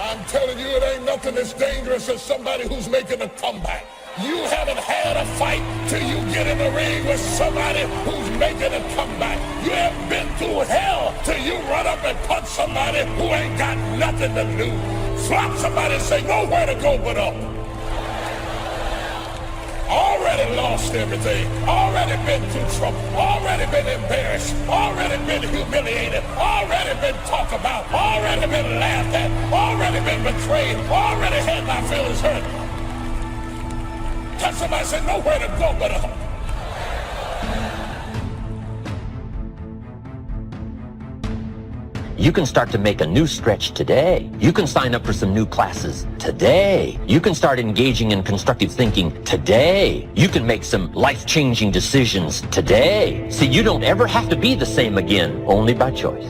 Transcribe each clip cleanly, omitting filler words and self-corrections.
I'm telling you, it ain't nothing as dangerous as somebody who's making a comeback. You haven't had a fight till you get in the ring with somebody who's making a comeback. You haven't been through hell till you run up and punch somebody who ain't got nothing to lose. Slap somebody and say, nowhere to go but up. Already lost everything, already been through trouble, already been embarrassed, already been humiliated, already been talked about, already been laughed at, already been betrayed, already had my feelings hurt. Tell somebody, say, nowhere to go but up. You can start to make a new stretch today. You can sign up for some new classes today. You can start engaging in constructive thinking today. You can make some life-changing decisions today. See, you don't ever have to be the same again, only by choice.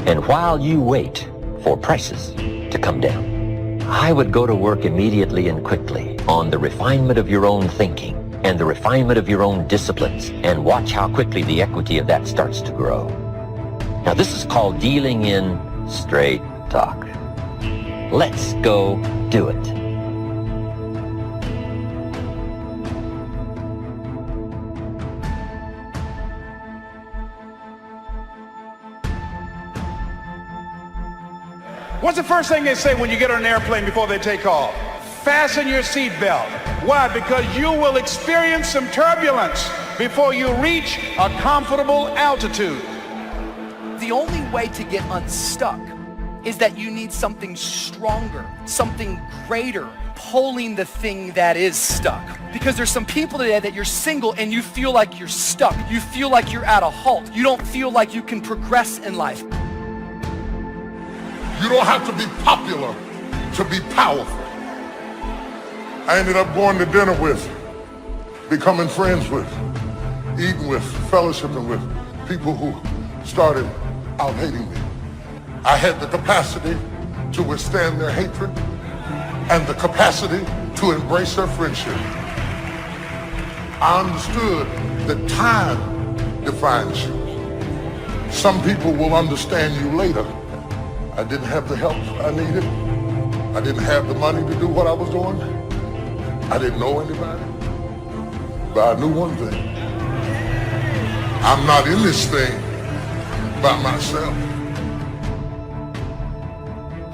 And while you wait for prices to come down, I would go to work immediately and quickly on the refinement of your own thinking and the refinement of your own disciplines, and watch how quickly the equity of that starts to grow. Now, this is called dealing in straight talk. Let's go do it. What's the first thing they say when you get on an airplane before they take off? Fasten your seatbelt. Why? Because you will experience some turbulence before you reach a comfortable altitude. The only way to get unstuck is that you need something stronger, something greater, pulling the thing that is stuck. Because there's some people today that you're single and you feel like you're stuck. You feel like you're at a halt. You don't feel like you can progress in life. You don't have to be popular to be powerful. I ended up going to dinner with, becoming friends with, eating with, fellowshipping with people who started out hating me. I had the capacity to withstand their hatred and the capacity to embrace their friendship. I understood that time defines you. Some people will understand you later. I didn't have the help I needed. I didn't have the money to do what I was doing. I didn't know anybody. But I knew one thing. I'm not in this thing by myself.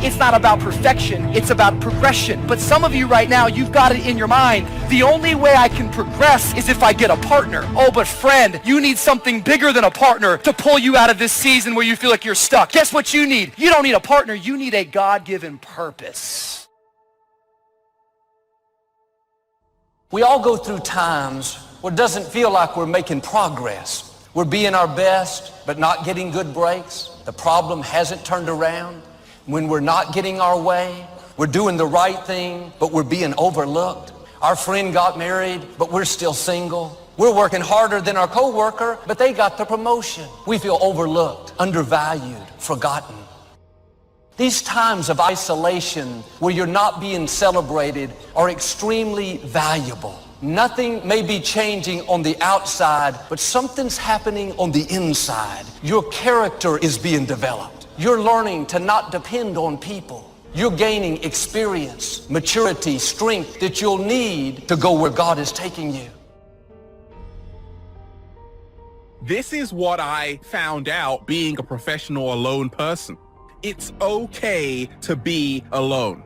It's not about perfection, it's about progression. But some of you right now, you've got it in your mind. The only way I can progress is if I get a partner. Oh, but friend, you need something bigger than a partner to pull you out of this season where you feel like you're stuck. Guess what you need? You don't need a partner, you need a God-given purpose. We all go through times where it doesn't feel like we're making progress. We're being our best, but not getting good breaks. The problem hasn't turned around. When we're not getting our way, we're doing the right thing, but we're being overlooked. Our friend got married, but we're still single. We're working harder than our coworker, but they got the promotion. We feel overlooked, undervalued, forgotten. These times of isolation where you're not being celebrated are extremely valuable. Nothing may be changing on the outside, but something's happening on the inside. Your character is being developed. You're learning to not depend on people. You're gaining experience, maturity, strength that you'll need to go where God is taking you. This is what I found out being a professional alone person. It's okay to be alone.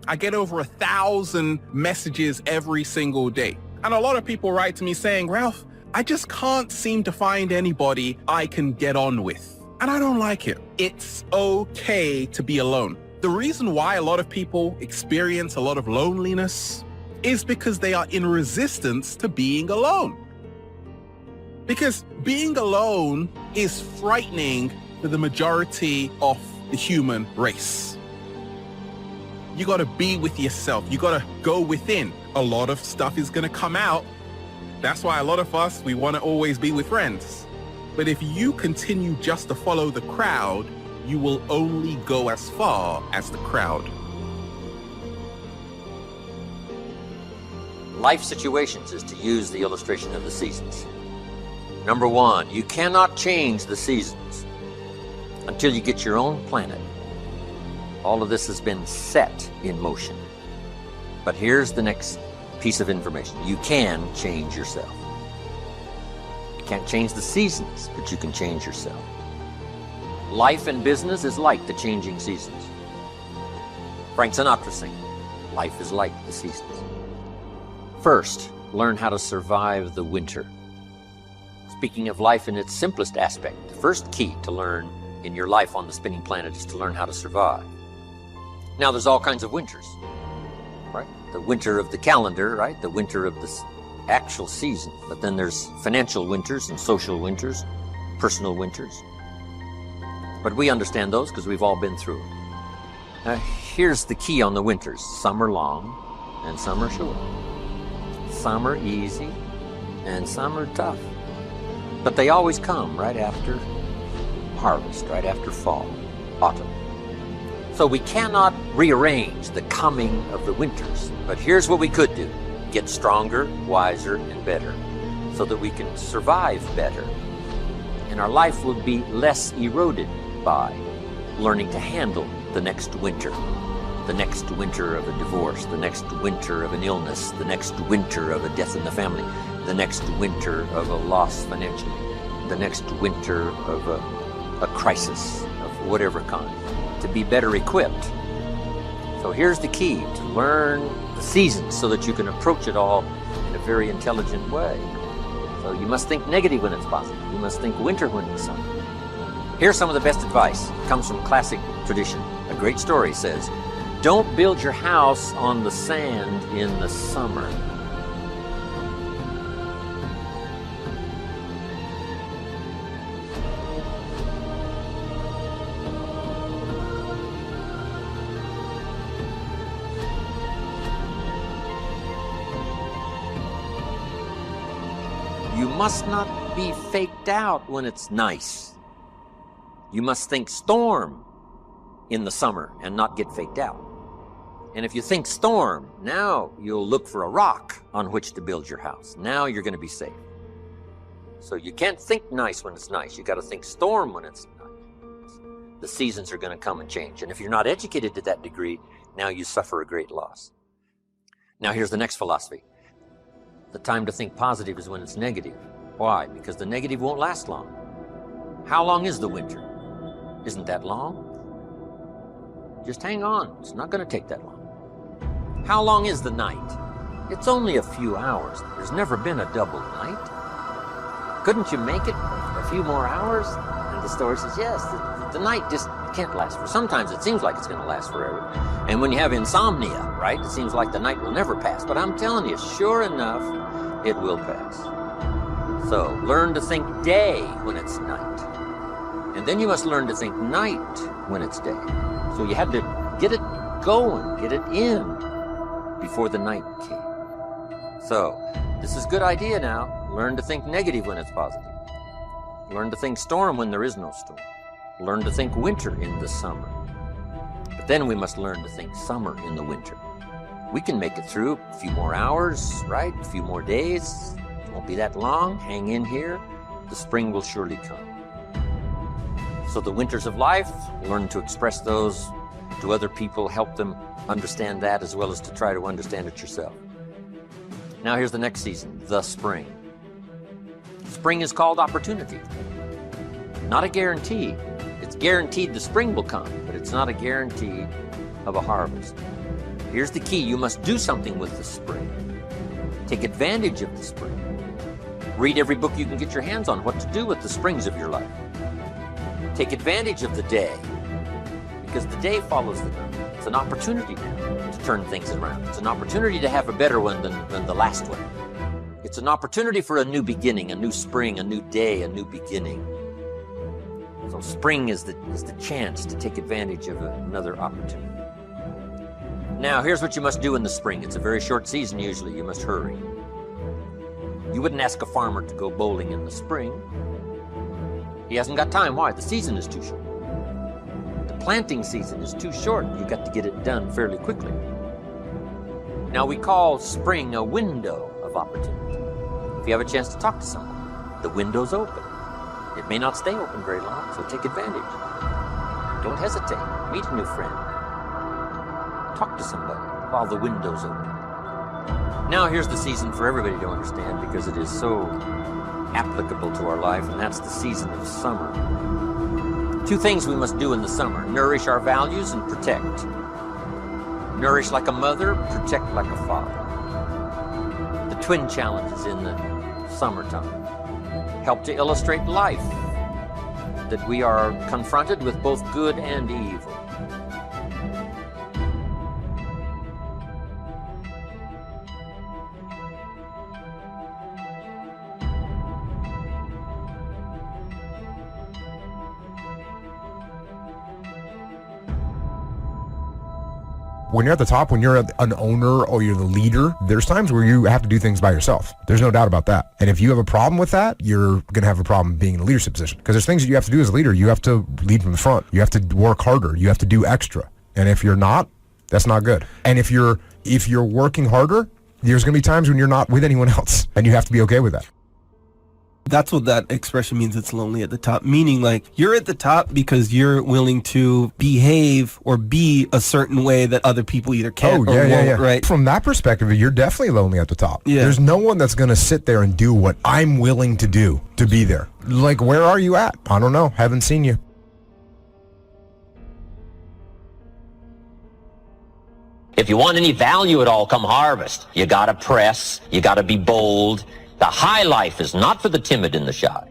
I get over 1,000 messages every single day. And a lot of people write to me saying, Ralph, I just can't seem to find anybody I can get on with. And I don't like it. It's okay to be alone. The reason why a lot of people experience a lot of loneliness is because they are in resistance to being alone. Because being alone is frightening for the majority of the human race. You got to be with yourself. You got to go within. A lot of stuff is going to come out. That's why a lot of us, we want to always be with friends. But if you continue just to follow the crowd, you will only go as far as the crowd. Life situations is to use the illustration of the seasons. Number one, you cannot change the seasons until you get your own planet. All of this has been set in motion. But here's the next piece of information. You can change yourself. You can't change the seasons, but you can change yourself. Life and business is like the changing seasons. Frank Sinatra sang, life is like the seasons. First, learn how to survive the winter. Speaking of life in its simplest aspect, the first key to learn in your life on the spinning planet is to learn how to survive. Now, there's all kinds of winters, right? The winter of the calendar, right? The winter of the actual season. But then there's financial winters and social winters, personal winters. But we understand those because we've all been through it. Now, here's the key on the winters. Some are long and some are short. Some are easy and some are tough. But they always come right after harvest, right after fall, autumn. So we cannot rearrange the coming of the winters. But here's what we could do. Get stronger, wiser, and better so that we can survive better. And our life will be less eroded by learning to handle the next winter of a divorce, the next winter of an illness, the next winter of a death in the family, the next winter of a loss financially, the next winter of a crisis of whatever kind, to be better equipped. So here's the key, to learn the seasons so that you can approach it all in a very intelligent way. So you must think negative when it's positive. You must think winter when it's summer. Here's some of the best advice. It comes from classic tradition. A great story says, don't build your house on the sand in the summer. You must not be faked out when it's nice. You must think storm in the summer and not get faked out. And if you think storm, now you'll look for a rock on which to build your house. Now you're going to be safe. So you can't think nice when it's nice. You got to think storm when it's nice. The seasons are going to come and change. And if you're not educated to that degree, now you suffer a great loss. Now here's the next philosophy. The time to think positive is when it's negative. Why? Because the negative won't last long. How long is the winter? Isn't that long? Just hang on. It's not going to take that long. How long is the night? It's only a few hours. There's never been a double night. Couldn't you make it a few more hours? And the story says, yes, the night just can't last for. Sometimes it seems like it's going to last forever. And when you have insomnia, right, it seems like the night will never pass. But I'm telling you, sure enough, it will pass. So learn to think day when it's night. And then you must learn to think night when it's day. So you had to get it going, get it in before the night came. So this is a good idea now. Learn to think negative when it's positive. Learn to think storm when there is no storm. Learn to think winter in the summer. But then we must learn to think summer in the winter. We can make it through a few more hours, right? A few more days. It won't be that long. Hang in here. The spring will surely come. So the winters of life, learn to express those to other people, help them understand that as well as to try to understand it yourself. Now here's the next season, the spring. Spring is called opportunity. Not a guarantee. It's guaranteed the spring will come, but it's not a guarantee of a harvest. Here's the key, you must do something with the spring. Take advantage of the spring. Read every book you can get your hands on what to do with the springs of your life. Take advantage of the day, because the day follows the night. It's an opportunity now to turn things around. It's an opportunity to have a better one than the last one. It's an opportunity for a new beginning, a new spring, a new day, a new beginning. So spring is the chance to take advantage of another opportunity. Now, here's what you must do in the spring. It's a very short season usually. You must hurry. You wouldn't ask a farmer to go bowling in the spring. He hasn't got time. Why? The season is too short. The planting season is too short. You've got to get it done fairly quickly. Now, we call spring a window of opportunity. If you have a chance to talk to someone, the window's open. It may not stay open very long, so take advantage. Don't hesitate. Meet a new friend. talk to somebody while the window's open. Now here's the season for everybody to understand, because it is so applicable to our life, and that's the season of summer. 2 things we must do in the summer: nourish our values and protect. Nourish like a mother, protect like a father. The twin challenges in the summertime help to illustrate life, that we are confronted with both good and evil. When you're at the top, when you're an owner or you're the leader, there's times where you have to do things by yourself. There's no doubt about that. And if you have a problem with that, you're going to have a problem being in a leadership position. Because there's things that you have to do as a leader. You have to lead from the front. You have to work harder. You have to do extra. And if you're not, that's not good. And if you're working harder, there's going to be times when you're not with anyone else. And you have to be okay with that. That's what that expression means, it's lonely at the top. Meaning, like, you're at the top because you're willing to behave or be a certain way that other people either can't or won't, right? From that perspective, you're definitely lonely at the top. Yeah. There's no one that's going to sit there and do what I'm willing to do to be there. Like, where are you at? I don't know. Haven't seen you. If you want any value at all, come harvest. You gotta press, you gotta be bold. The high life is not for the timid and the shy.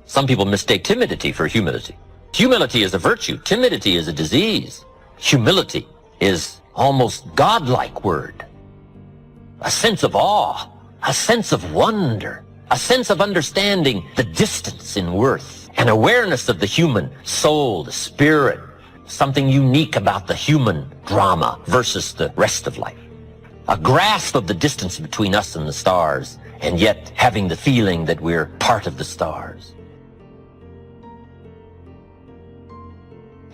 Some people mistake timidity for humility. Humility is a virtue. Timidity is a disease. Humility is almost godlike word. A sense of awe, a sense of wonder, a sense of understanding the distance in worth, an awareness of the human soul, the spirit, something unique about the human drama versus the rest of life. A grasp of the distance between us and the stars, and yet having the feeling that we're part of the stars.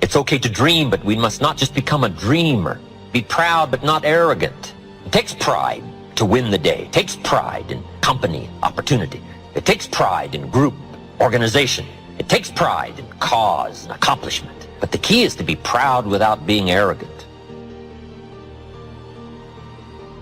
It's okay to dream, but we must not just become a dreamer. Be proud, but not arrogant. It takes pride to win the day. It takes pride in company, opportunity. It takes pride in group, organization. It takes pride in cause and accomplishment. But the key is to be proud without being arrogant.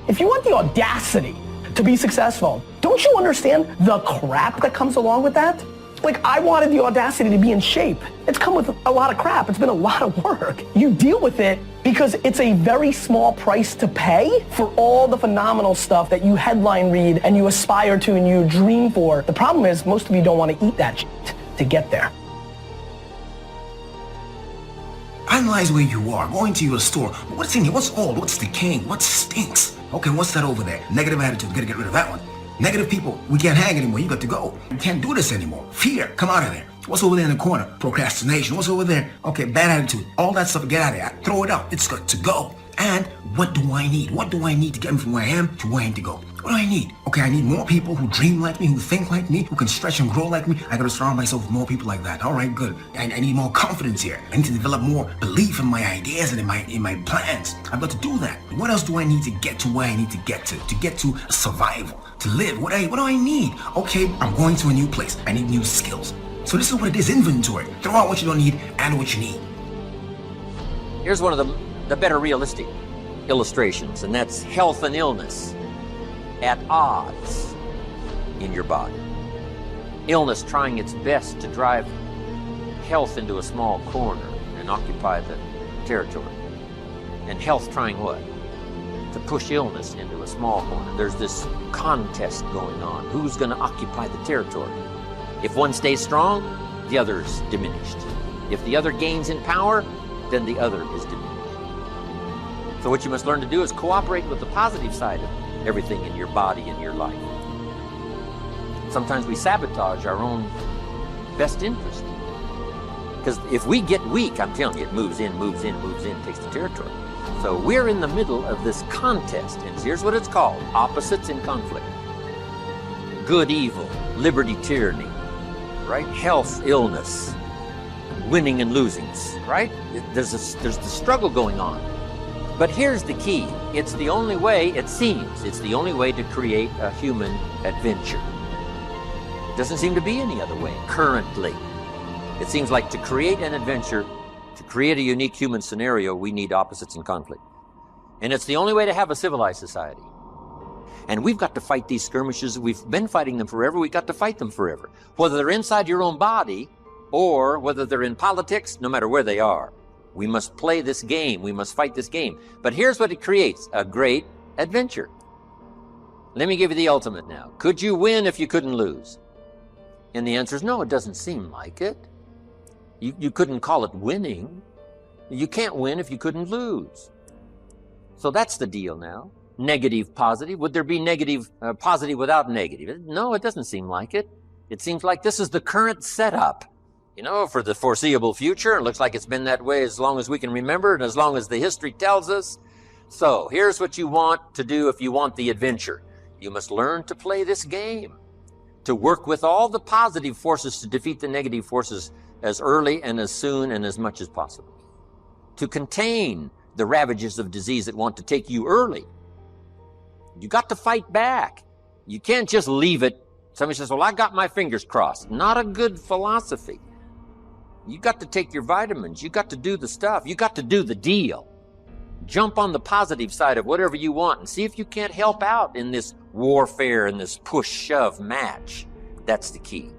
If you want the audacity to be successful, don't you understand the crap that comes along with that? Like, I wanted the audacity to be in shape. It's come with a lot of crap. It's been a lot of work. You deal with it because it's a very small price to pay for all the phenomenal stuff that you headline read and you aspire to and you dream for. The problem is most of you don't want to eat that shit to get there. Analyze where you are. Go into your store. What's in here? What's old? What's decaying? What stinks? Okay, what's that over there? Negative attitude. Gotta get rid of that one. Negative people. We can't hang anymore. You got to go. You can't do this anymore. Fear. Come out of there. What's over there in the corner? Procrastination. What's over there? Okay, bad attitude. All that stuff, get out of there. Throw it out. It's got to go. And what do I need? What do I need to get me from where I am to where I need to go? What do I need? Okay, I need more people who dream like me, who think like me, who can stretch and grow like me. I gotta surround myself with more people like that. All right, good. I need more confidence here. I need to develop more belief in my ideas and in my plans. I've got to do that. What else do I need to get to where I need to get to survival, to live? What do I need? Okay, I'm going to a new place. I need new skills. So this is what it is, inventory. Throw out what you don't need, add what you need. Here's one of the better realistic illustrations, and that's health and illness at odds in your body. Illness trying its best to drive health into a small corner and occupy the territory. And health trying what? To push illness into a small corner. There's this contest going on. Who's going to occupy the territory? If one stays strong, the other is diminished. If the other gains in power, then the other is diminished. So what you must learn to do is cooperate with the positive side of everything in your body and your life. Sometimes we sabotage our own best interest. Because if we get weak, I'm telling you, it moves in, takes the territory. So we're in the middle of this contest, and here's what it's called: opposites in conflict. Good, evil, liberty, tyranny, right? Health, illness, winning and losings, right? There's the struggle going on. But here's the key. It's the only way, it seems, it's the only way to create a human adventure. Doesn't seem to be any other way currently. It seems like to create an adventure, to create a unique human scenario, we need opposites in conflict. And it's the only way to have a civilized society. And we've got to fight these skirmishes. We've been fighting them forever. We've got to fight them forever. Whether they're inside your own body or whether they're in politics, no matter where they are. We must play this game. We must fight this game. But here's what it creates, a great adventure. Let me give you the ultimate now. Could you win if you couldn't lose? And the answer is no, it doesn't seem like it. You couldn't call it winning. You can't win if you couldn't lose. So that's the deal now. Negative, positive. Would there be negative, positive without negative? No, it doesn't seem like it. It seems like this is the current setup, you know, for the foreseeable future. It looks like it's been that way as long as we can remember and as long as the history tells us. So here's what you want to do if you want the adventure. You must learn to play this game, to work with all the positive forces to defeat the negative forces as early and as soon and as much as possible, to contain the ravages of disease that want to take you early. You got to fight back. You can't just leave it. Somebody says, well, I got my fingers crossed. Not a good philosophy. You got to take your vitamins. You got to do the stuff. You got to do the deal. Jump on the positive side of whatever you want and see if you can't help out in this warfare and this push-shove match. That's the key.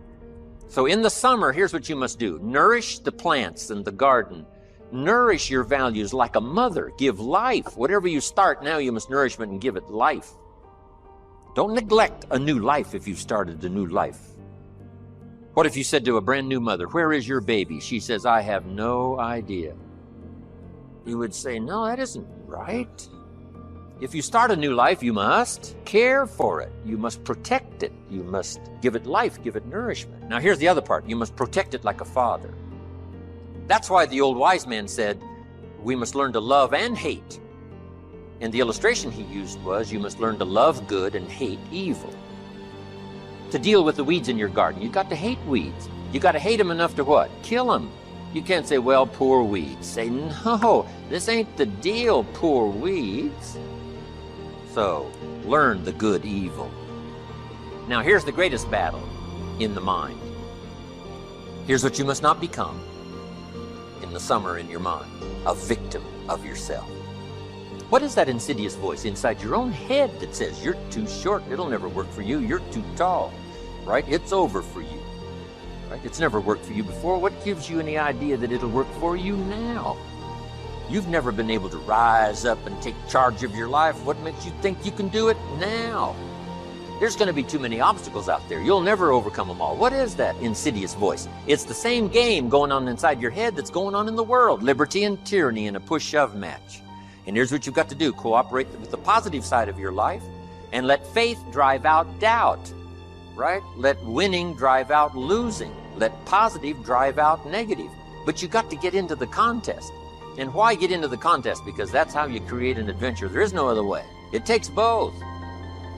So in the summer, here's what you must do. Nourish the plants and the garden. Nourish your values like a mother. Give life. Whatever you start now, you must nourishment and give it life. Don't neglect a new life if you've started a new life. What if you said to a brand new mother, where is your baby? She says, I have no idea. You would say, no, that isn't right. If you start a new life, you must care for it. You must protect it. You must give it life, give it nourishment. Now here's the other part. You must protect it like a father. That's why the old wise man said, we must learn to love and hate. And the illustration he used was, you must learn to love good and hate evil. To deal with the weeds in your garden, you've got to hate weeds. You've got to hate them enough to what? Kill them. You can't say, well, poor weeds. Say, no, this ain't the deal, poor weeds. So, learn the good evil. Now, here's the greatest battle in the mind. Here's what you must not become in the summer in your mind, a victim of yourself. What is that insidious voice inside your own head that says, you're too short, it'll never work for you, you're too tall, right? It's over for you, right? It's never worked for you before. What gives you any idea that it'll work for you now? You've never been able to rise up and take charge of your life. What makes you think you can do it now? There's going to be too many obstacles out there. You'll never overcome them all. What is that insidious voice? It's the same game going on inside your head that's going on in the world. Liberty and tyranny in a push-shove match. And here's what you've got to do. Cooperate with the positive side of your life and let faith drive out doubt, right? Let winning drive out losing. Let positive drive out negative. But you've got to get into the contest. And why get into the contest? Because that's how you create an adventure. There is no other way. It takes both.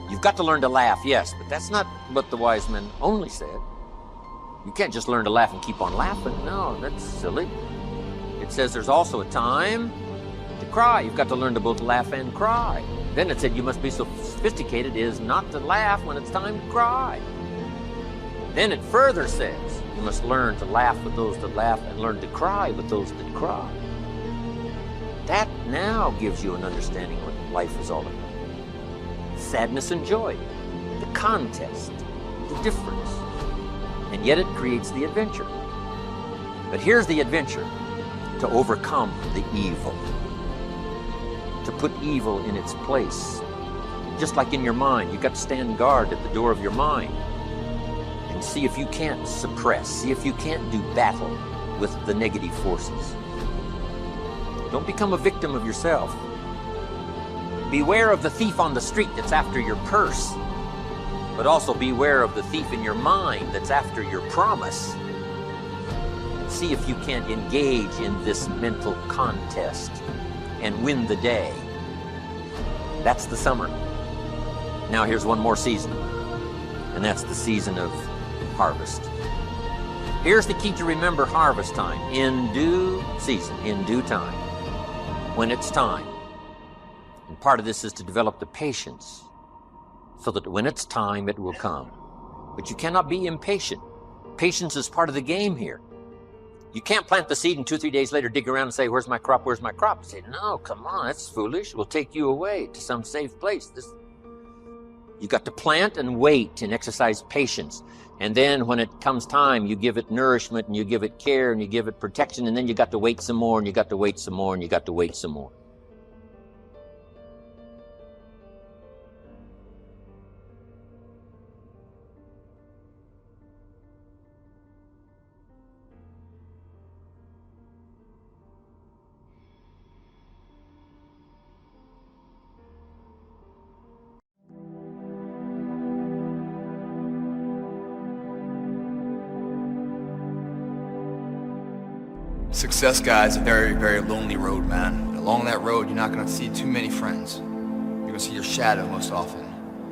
You've got to learn to laugh, yes, but that's not what the wise men only said. You can't just learn to laugh and keep on laughing. No, that's silly. It says there's also a time to cry. You've got to learn to both laugh and cry. Then it said you must be so sophisticated as not to laugh when it's time to cry. Then it further says you must learn to laugh with those that laugh and learn to cry with those that cry. That now gives you an understanding what life is all about. Sadness and joy, the contest, the difference. And yet it creates the adventure. But here's the adventure: to overcome the evil, to put evil in its place. Just like in your mind, you've got to stand guard at the door of your mind and see if you can't suppress, see if you can't do battle with the negative forces. Don't become a victim of yourself. Beware of the thief on the street that's after your purse, but also beware of the thief in your mind that's after your promise. And see if you can't engage in this mental contest and win the day. That's the summer. Now here's one more season, and that's the season of harvest. Here's the key to remember harvest time: in due season, in due time, when it's time. And part of this is to develop the patience so that when it's time, it will come. But you cannot be impatient. Patience is part of the game here. You can't plant the seed and 2-3 days later dig around and say, where's my crop, where's my crop? You say, no, come on, that's foolish. We'll take you away to some safe place. You got to plant and wait and exercise patience. And then when it comes time, you give it nourishment and you give it care and you give it protection, and then you got to wait some more and you got to wait some more and you got to wait some more. Success, guys, is a very, very lonely road, man. Along that road, you're not going to see too many friends. You're going to see your shadow most often.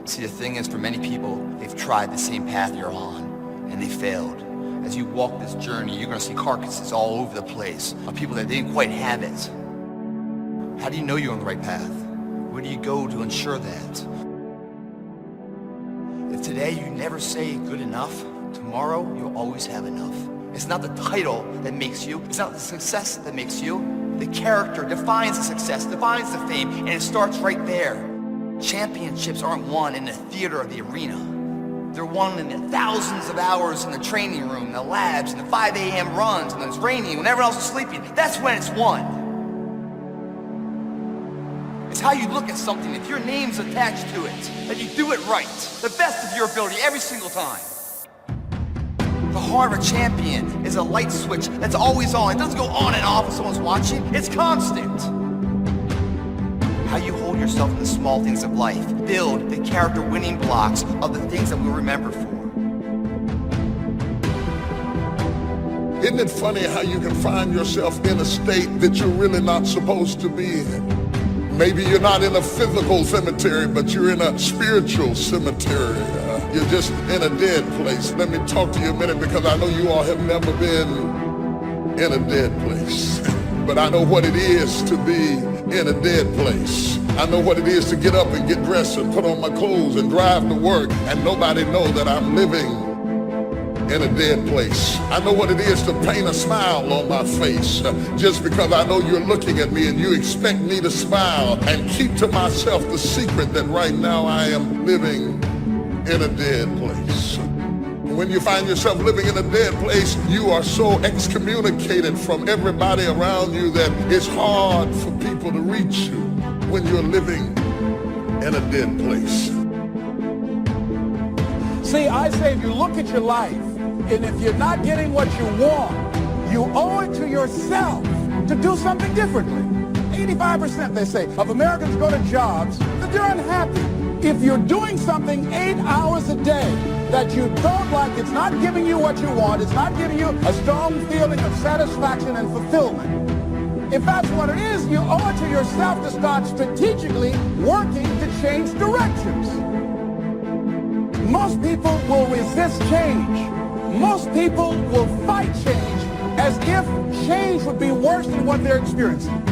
See, the thing is, for many people, they've tried the same path you're on, and they failed. As you walk this journey, you're going to see carcasses all over the place of people that didn't quite have it. How do you know you're on the right path? Where do you go to ensure that? If today you never say good enough, tomorrow you'll always have enough. It's not the title that makes you. It's not the success that makes you. The character defines the success, defines the fame, and it starts right there. Championships aren't won in the theater or the arena. They're won in the thousands of hours in the training room, in the labs, in the 5 a.m. runs, when it's raining, when everyone else is sleeping. That's when it's won. It's how you look at something. If your name's attached to it, that you do it right, the best of your ability every single time. The heart of a champion is a light switch that's always on. It doesn't go on and off if someone's watching. It's constant. How you hold yourself in the small things of life. Build the character winning blocks of the things that we'll remember for. Isn't it funny how you can find yourself in a state that you're really not supposed to be in? Maybe you're not in a physical cemetery, but you're in a spiritual cemetery. You're just in a dead place. Let me talk to you a minute, because I know you all have never been in a dead place. But I know what it is to be in a dead place. I know what it is to get up and get dressed and put on my clothes and drive to work and nobody know that I'm living in a dead place. I know what it is to paint a smile on my face just because I know you're looking at me and you expect me to smile and keep to myself the secret that right now I am living in a dead place. When you find yourself living in a dead place, you are so excommunicated from everybody around you that it's hard for people to reach you when you're living in a dead place. See, I say if you look at your life, and if you're not getting what you want, you owe it to yourself to do something differently. 85%, they say, of Americans go to jobs that they're unhappy. If you're doing something 8 hours a day that you don't like, it's not giving you what you want, it's not giving you a strong feeling of satisfaction and fulfillment. If that's what it is, you owe it to yourself to start strategically working to change directions. Most people will resist change. Most people will fight change as if change would be worse than what they're experiencing.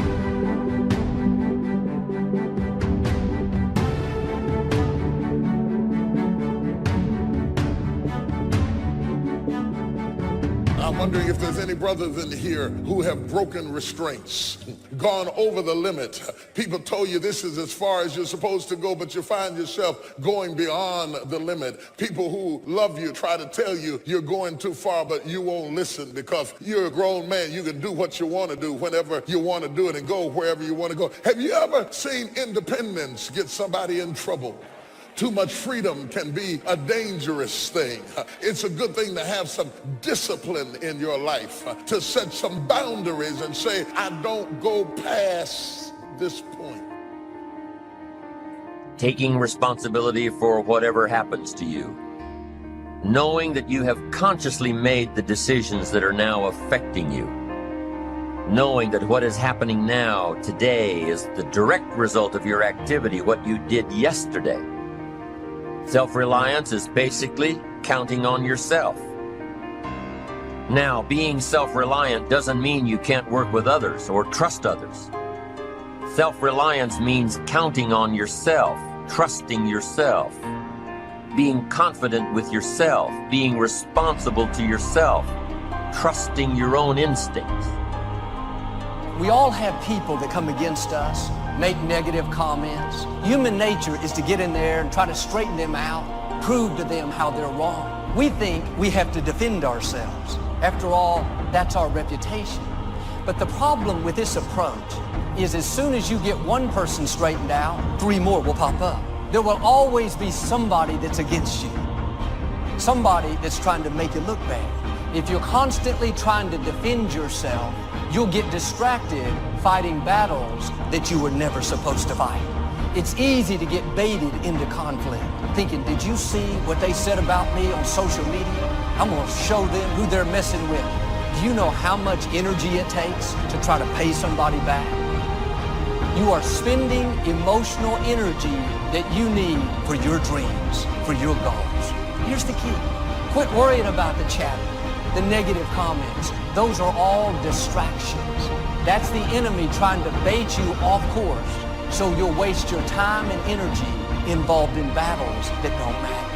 I'm wondering if there's any brothers in here who have broken restraints, gone over the limit. People told you this is as far as you're supposed to go, but you find yourself going beyond the limit. People who love you try to tell you you're going too far, but you won't listen because you're a grown man. You can do what you want to do whenever you want to do it and go wherever you want to go. Have you ever seen independence get somebody in trouble? Too much freedom can be a dangerous thing. It's a good thing to have some discipline in your life, to set some boundaries and say, I don't go past this point. Taking responsibility for whatever happens to you. Knowing that you have consciously made the decisions that are now affecting you. Knowing that what is happening now, today, is the direct result of your activity, what you did yesterday. Self-reliance is basically counting on yourself. Now, being self-reliant doesn't mean you can't work with others or trust others. Self-reliance means counting on yourself, trusting yourself, being confident with yourself, being responsible to yourself, trusting your own instincts. We all have people that come against us, make negative comments. Human nature is to get in there and try to straighten them out, prove to them how they're wrong. We think we have to defend ourselves. After all, that's our reputation. But the problem with this approach is as soon as you get one person straightened out, 3 more will pop up. There will always be somebody that's against you, somebody that's trying to make you look bad. If you're constantly trying to defend yourself, you'll get distracted fighting battles that you were never supposed to fight. It's easy to get baited into conflict, thinking, did you see what they said about me on social media? I'm gonna show them who they're messing with. Do you know how much energy it takes to try to pay somebody back? You are spending emotional energy that you need for your dreams, for your goals. Here's the key. Quit worrying about the chatter, the negative comments. Those are all distractions. That's the enemy trying to bait you off course so you'll waste your time and energy involved in battles that don't matter.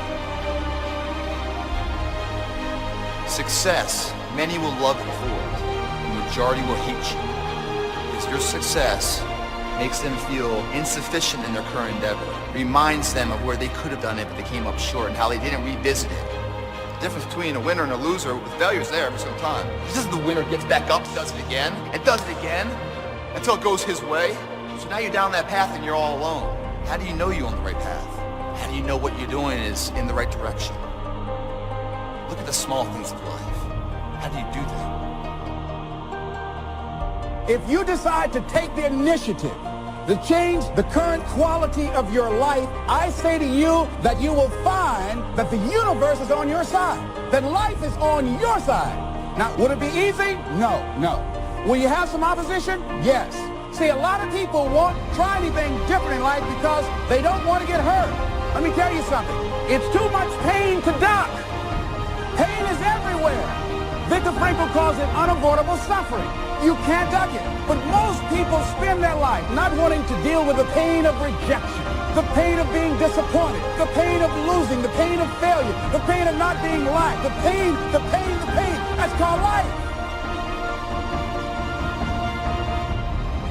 Success, many will love you for it. The majority will hate you. Because your success makes them feel insufficient in their current endeavor. Reminds them of where they could have done it, but they came up short, and how they didn't revisit it. The difference between a winner and a loser, with failure's there every single time. It's just the winner gets back up, does it again, and does it again, until it goes his way. So now you're down that path and you're all alone. How do you know you're on the right path? How do you know what you're doing is in the right direction? Look at the small things of life. How do you do that? If you decide to take the initiative to change the current quality of your life, I say to you that you will find that the universe is on your side, that life is on your side. Now, would it be easy? No, no. Will you have some opposition? Yes. See, a lot of people won't try anything different in life because they don't want to get hurt. Let me tell you something. It's too much pain to duck. Pain is everywhere. Viktor Frankl calls it unavoidable suffering. You can't duck it. But most people spend their life not wanting to deal with the pain of rejection, the pain of being disappointed, the pain of losing, the pain of failure, the pain of not being liked, the pain. That's called life.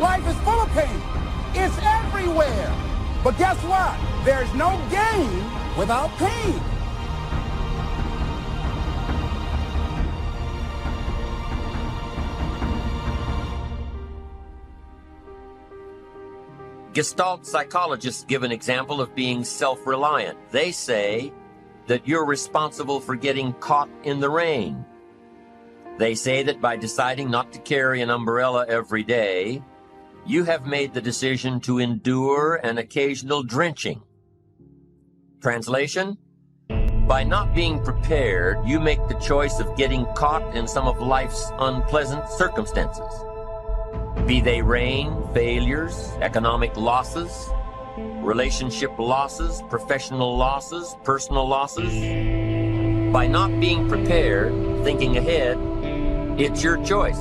Life is full of pain. It's everywhere. But guess what? There's no gain without pain. Gestalt psychologists give an example of being self-reliant. They say that you're responsible for getting caught in the rain. They say that by deciding not to carry an umbrella every day, you have made the decision to endure an occasional drenching. Translation? By not being prepared, you make the choice of getting caught in some of life's unpleasant circumstances. Be they rain, failures, economic losses, relationship losses, professional losses, personal losses. By not being prepared, thinking ahead, it's your choice.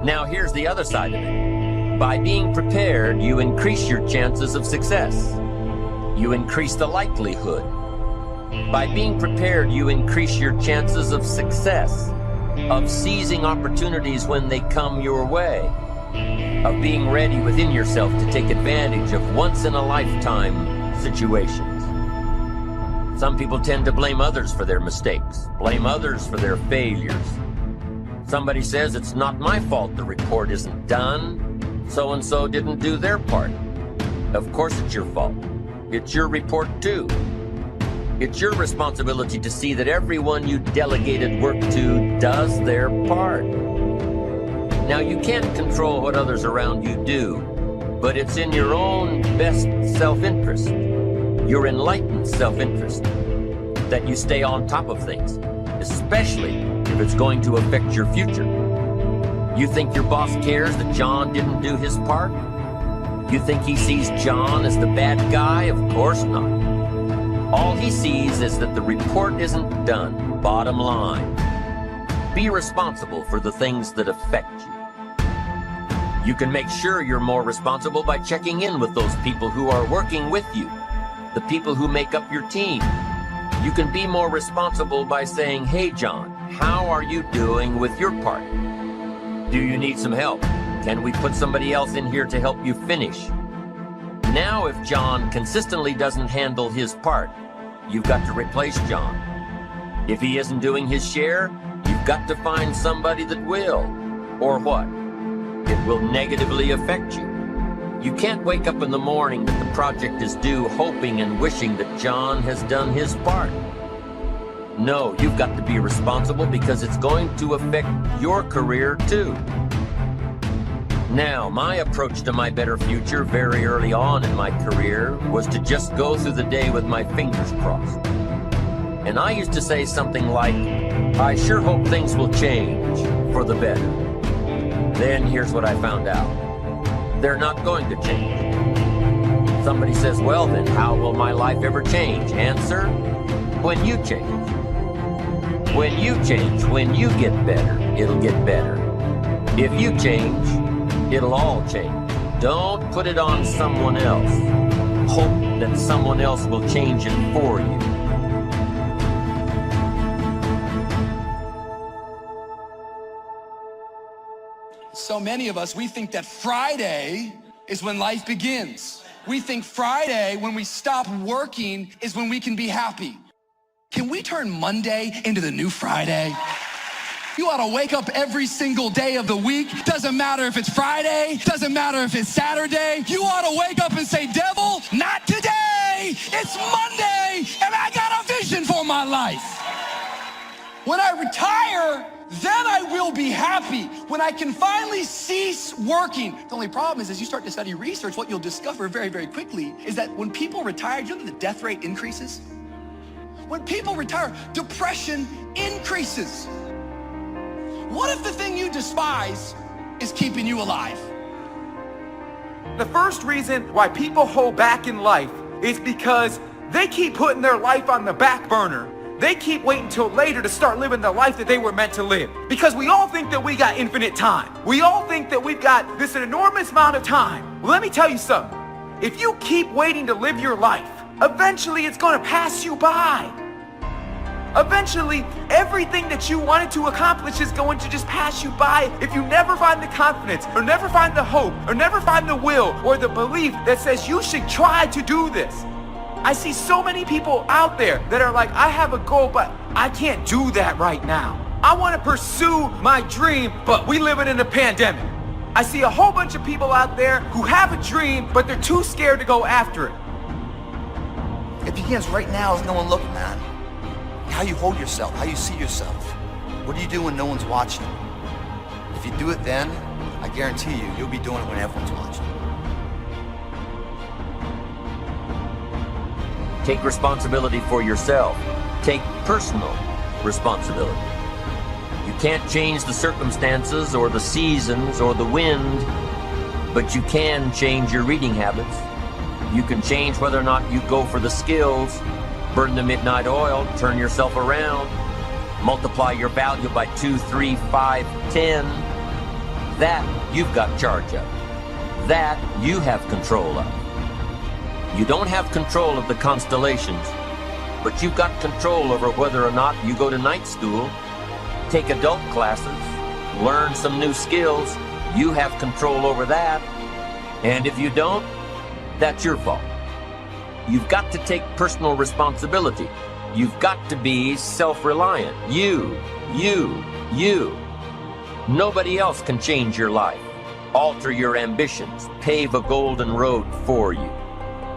Now here's the other side of it. By being prepared, you increase your chances of success. You increase the likelihood. By being prepared, you increase your chances of success, of seizing opportunities when they come your way, of being ready within yourself to take advantage of once-in-a-lifetime situations. Some people tend to blame others for their mistakes, blame others for their failures. Somebody says, it's not my fault the report isn't done. So-and-so didn't do their part. Of course it's your fault. It's your report too. It's your responsibility to see that everyone you delegated work to does their part. Now, you can't control what others around you do, but it's in your own best self-interest, your enlightened self-interest, that you stay on top of things, especially if it's going to affect your future. You think your boss cares that John didn't do his part? You think he sees John as the bad guy? Of course not. All he sees is that the report isn't done, bottom line. Be responsible for the things that affect you. You can make sure you're more responsible by checking in with those people who are working with you, the people who make up your team. You can be more responsible by saying, hey, John, How are you doing with your part? Do you need some help? Can we put somebody else in here to help you finish? Now, if John consistently doesn't handle his part, you've got to replace John. If he isn't doing his share, you've got to find somebody that will. Or what? It will negatively affect you. You can't wake up in the morning that the project is due hoping and wishing that John has done his part. No, you've got to be responsible because it's going to affect your career too. Now, my approach to my better future very early on in my career was to just go through the day with my fingers crossed. And I used to say something like, I sure hope things will change for the better. Then here's what I found out. They're not going to change. Somebody says, well then, how will my life ever change? Answer, when you change. When you change, when you get better, it'll get better. If you change, it'll all change. Don't put it on someone else. Hope that someone else will change it for you. So many of us, we think that Friday is when life begins. We think Friday, when we stop working, is when we can be happy. Can we turn Monday into the new Friday? You ought to wake up every single day of the week. Doesn't matter if it's Friday, doesn't matter if it's Saturday. You ought to wake up and say, devil, not today. It's Monday, and I got a vision for my life. When I retire, then I will be happy. When I can finally cease working. The only problem is, as you start to study research, what you'll discover very, very quickly is that when people retire, you know that the death rate increases? When people retire, depression increases. What if the thing you despise is keeping you alive? The first reason why people hold back in life is because they keep putting their life on the back burner. They keep waiting till later to start living the life that they were meant to live. Because we all think that we got infinite time. We all think that we've got this enormous amount of time. Well, let me tell you something. If you keep waiting to live your life, eventually it's going to pass you by. Eventually, everything that you wanted to accomplish is going to just pass you by if you never find the confidence, or never find the hope, or never find the will, or the belief that says you should try to do this. I see so many people out there that are like, I have a goal, but I can't do that right now. I want to pursue my dream, but we living in a pandemic. I see a whole bunch of people out there who have a dream, but they're too scared to go after it. It begins right now as no one looking, man. How you hold yourself, how you see yourself. What do you do when no one's watching? If you do it then, I guarantee you, you'll be doing it when everyone's watching. Take responsibility for yourself. Take personal responsibility. You can't change the circumstances or the seasons or the wind, but you can change your reading habits. You can change whether or not you go for the skills, burn the midnight oil, turn yourself around, multiply your value by 2, 3, 5, 10. That you've got charge of. That you have control of. You don't have control of the constellations, but you've got control over whether or not you go to night school, take adult classes, learn some new skills. You have control over that. And if you don't, that's your fault. You've got to take personal responsibility. You've got to be self-reliant. You. Nobody else can change your life, alter your ambitions, pave a golden road for you.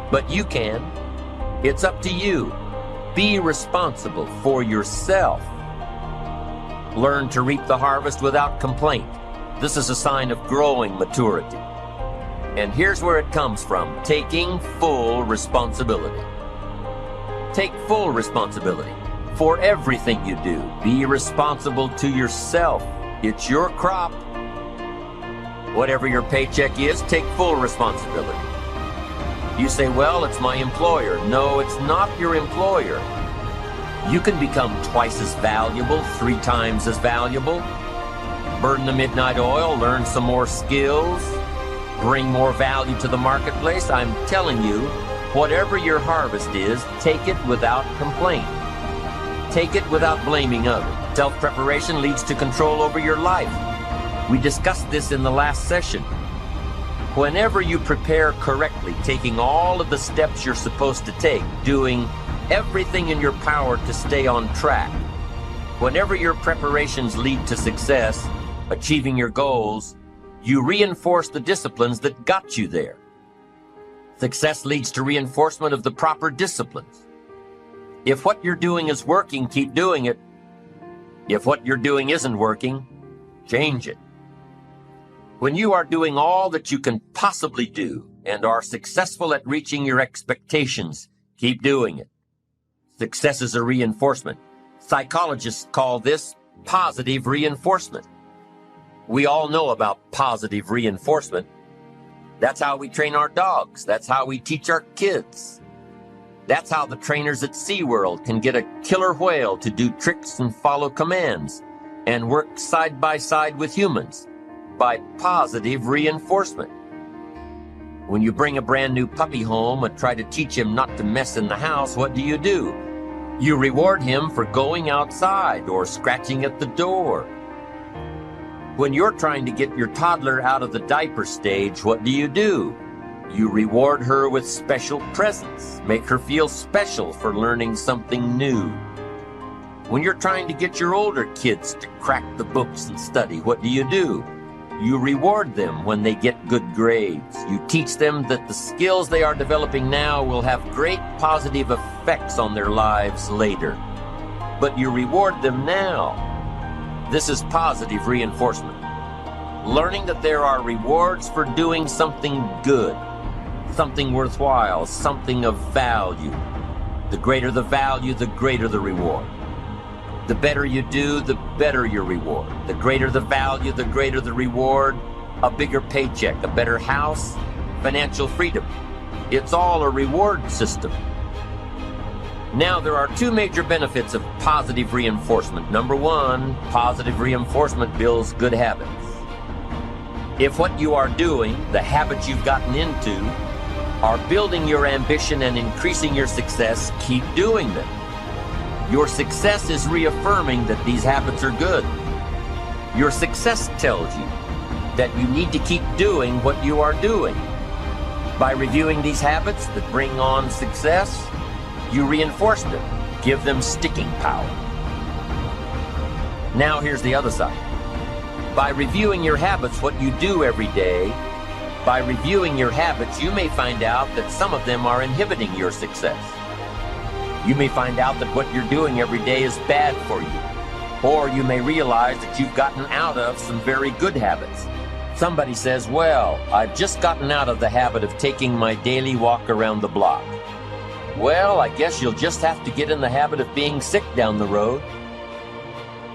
But you can. It's up to you. Be responsible for yourself. Learn to reap the harvest without complaint. This is a sign of growing maturity. And here's where it comes from: taking full responsibility. Take full responsibility for everything you do. Be responsible to yourself. It's your crop. Whatever your paycheck is, take full responsibility. You say, well, it's my employer. No, it's not your employer. You can become twice as valuable, 3 times as valuable. Burn the midnight oil, learn some more skills, bring more value to the marketplace. I'm telling you, whatever your harvest is, take it without complaint. take it without blaming others. Self-preparation leads to control over your life. We discussed this in the last session. Whenever you prepare correctly, taking all of the steps you're supposed to take, doing everything in your power to stay on track, whenever your preparations lead to success, achieving your goals, you reinforce the disciplines that got you there. Success leads to reinforcement of the proper disciplines. If what you're doing is working, keep doing it. If what you're doing isn't working, change it. When you are doing all that you can possibly do and are successful at reaching your expectations, keep doing it. Success is a reinforcement. Psychologists call this positive reinforcement. We all know about positive reinforcement. That's how we train our dogs. That's how we teach our kids. That's how the trainers at SeaWorld can get a killer whale to do tricks and follow commands and work side by side with humans by positive reinforcement. When you bring a brand new puppy home and try to teach him not to mess in the house, what do? You reward him for going outside or scratching at the door. When you're trying to get your toddler out of the diaper stage, what do? You reward her with special presents, make her feel special for learning something new. When you're trying to get your older kids to crack the books and study, what do? You reward them when they get good grades. You teach them that the skills they are developing now will have great positive effects on their lives later. But you reward them now. This is positive reinforcement. Learning that there are rewards for doing something good, something worthwhile, something of value. The greater the value, the greater the reward. The better you do, the better your reward. The greater the value, the greater the reward. A bigger paycheck, a better house, financial freedom. It's all a reward system. Now, there are two major benefits of positive reinforcement. Number one, positive reinforcement builds good habits. If what you are doing, the habits you've gotten into, are building your ambition and increasing your success, keep doing them. Your success is reaffirming that these habits are good. Your success tells you that you need to keep doing what you are doing. By reviewing these habits that bring on success, you reinforce them, give them sticking power. Now here's the other side. By reviewing your habits, what you do every day, by reviewing your habits, you may find out that some of them are inhibiting your success. You may find out that what you're doing every day is bad for you. Or you may realize that you've gotten out of some very good habits. Somebody says, well, I've just gotten out of the habit of taking my daily walk around the block. Well, I guess you'll just have to get in the habit of being sick down the road.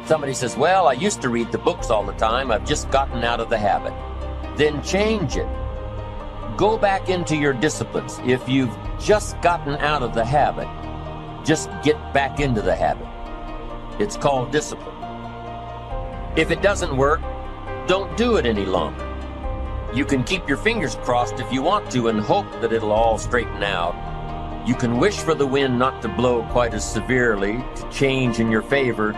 Somebody says, well, I used to read the books all the time. I've just gotten out of the habit. Then change it. Go back into your disciplines. If you've just gotten out of the habit, just get back into the habit. It's called discipline. If it doesn't work, don't do it any longer. You can keep your fingers crossed if you want to and hope that it'll all straighten out. You can wish for the wind not to blow quite as severely, to change in your favor,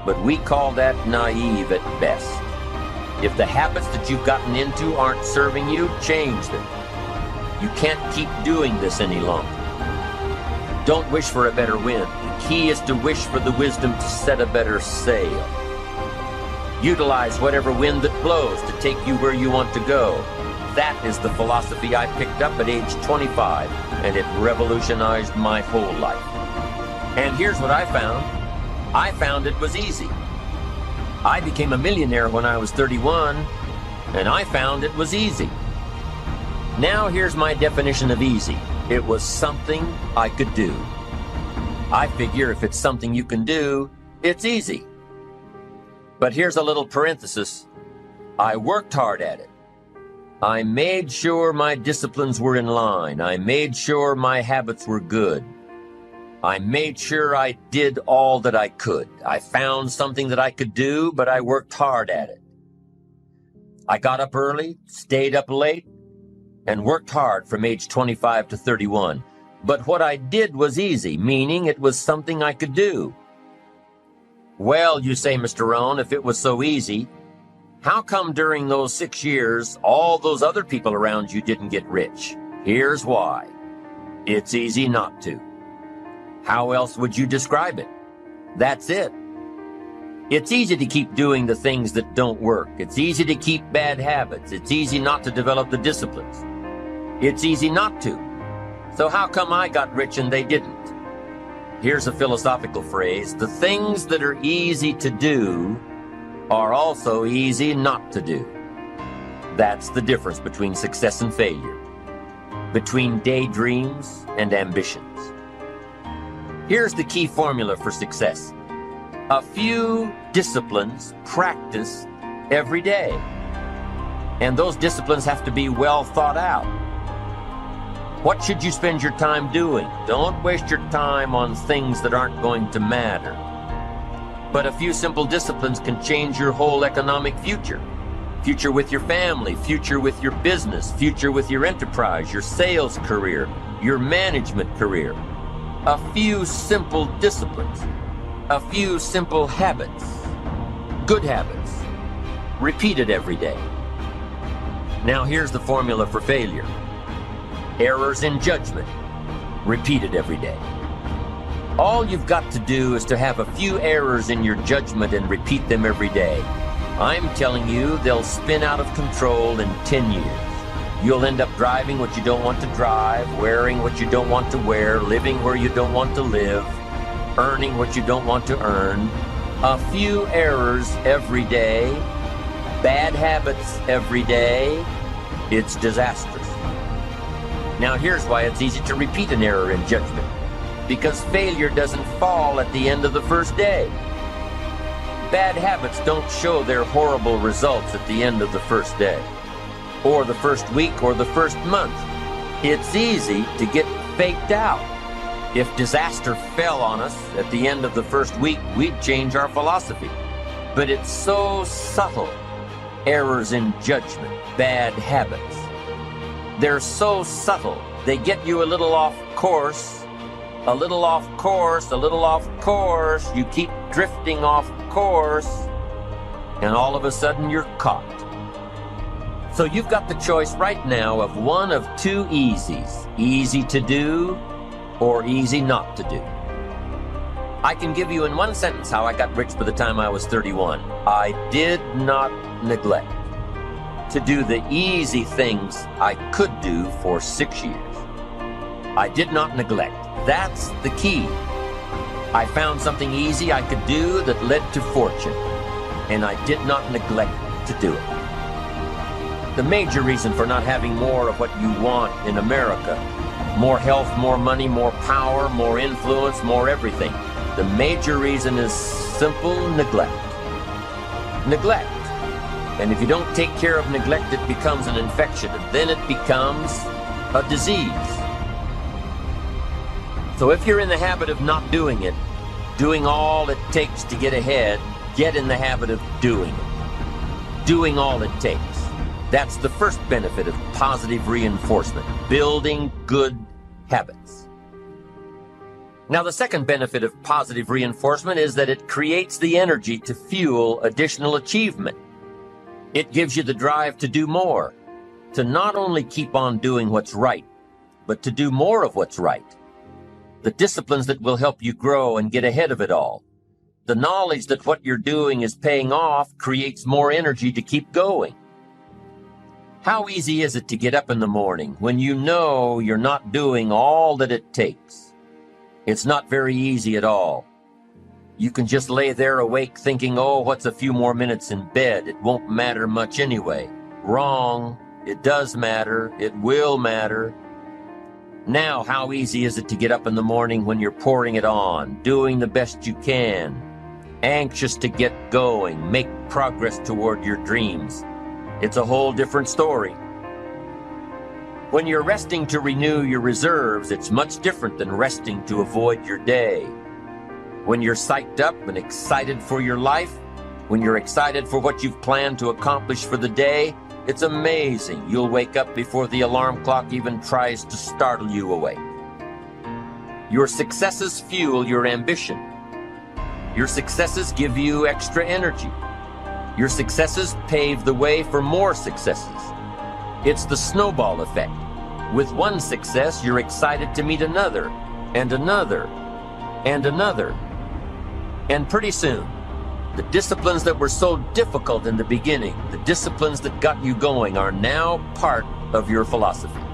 but we call that naive at best. If the habits that you've gotten into aren't serving you, change them. You can't keep doing this any longer. Don't wish for a better wind. The key is to wish for the wisdom to set a better sail. Utilize whatever wind that blows to take you where you want to go. That is the philosophy I picked up at age 25, and it revolutionized my whole life. And here's what I found. I found it was easy. I became a millionaire when I was 31, and I found it was easy. Now here's my definition of easy. It was something I could do. I figure if it's something you can do, it's easy. But here's a little parenthesis. I worked hard at it. I made sure my disciplines were in line. I made sure my habits were good. I made sure I did all that I could. I found something that I could do, but I worked hard at it. I got up early, stayed up late, and worked hard from age 25 to 31. But what I did was easy, meaning it was something I could do. Well, you say, Mr. Rohn, if it was so easy, how come during those 6 years, all those other people around you didn't get rich? Here's why. It's easy not to. How else would you describe it? That's it. It's easy to keep doing the things that don't work. It's easy to keep bad habits. It's easy not to develop the disciplines. It's easy not to. So how come I got rich and they didn't? Here's a philosophical phrase. The things that are easy to do are also easy not to do. That's the difference between success and failure, between daydreams and ambitions. Here's the key formula for success. A few disciplines practiced every day. And those disciplines have to be well thought out. What should you spend your time doing? Don't waste your time on things that aren't going to matter. But a few simple disciplines can change your whole economic future. Future with your family, future with your business, future with your enterprise, your sales career, your management career. A few simple disciplines, a few simple habits, good habits, repeated every day. Now here's the formula for failure. Errors in judgment, repeated every day. All you've got to do is to have a few errors in your judgment and repeat them every day. I'm telling you, they'll spin out of control in 10 years. You'll end up driving what you don't want to drive, wearing what you don't want to wear, living where you don't want to live, earning what you don't want to earn. A few errors every day, bad habits every day, it's disastrous. Now here's why it's easy to repeat an error in judgment. Because failure doesn't fall at the end of the first day. Bad habits don't show their horrible results at the end of the first day, or the first week, or the first month. It's easy to get faked out. If disaster fell on us at the end of the first week, we'd change our philosophy. But it's so subtle. Errors in judgment, bad habits. They're so subtle. They get you a little off course, a little off course, a little off course. You keep drifting off course, and all of a sudden you're caught. So you've got the choice right now of one of two easies. Easy to do or easy not to do. I can give you in one sentence how I got rich by the time I was 31. I did not neglect to do the easy things I could do for 6 years. I did not neglect. That's the key. I found something easy I could do that led to fortune, and I did not neglect to do it. The major reason for not having more of what you want in America, more health, more money, more power, more influence, more everything, the major reason is simple neglect. Neglect. And if you don't take care of neglect, it becomes an infection, and then it becomes a disease. So if you're in the habit of not doing it, doing all it takes to get ahead, get in the habit of doing it. Doing all it takes. That's the first benefit of positive reinforcement, building good habits. Now, the second benefit of positive reinforcement is that it creates the energy to fuel additional achievement. It gives you the drive to do more, to not only keep on doing what's right, but to do more of what's right. The disciplines that will help you grow and get ahead of it all. The knowledge that what you're doing is paying off creates more energy to keep going. How easy is it to get up in the morning when you know you're not doing all that it takes? It's not very easy at all. You can just lay there awake thinking, oh, what's a few more minutes in bed? It won't matter much anyway. Wrong. It does matter. It will matter. Now, how easy is it to get up in the morning when you're pouring it on, doing the best you can, anxious to get going, make progress toward your dreams? It's a whole different story. When you're resting to renew your reserves, it's much different than resting to avoid your day. When you're psyched up and excited for your life, when you're excited for what you've planned to accomplish for the day, it's amazing. You'll wake up before the alarm clock even tries to startle you awake. Your successes fuel your ambition. Your successes give you extra energy. Your successes pave the way for more successes. It's the snowball effect. With one success, you're excited to meet another, and another, and another. And pretty soon, the disciplines that were so difficult in the beginning, the disciplines that got you going, are now part of your philosophy.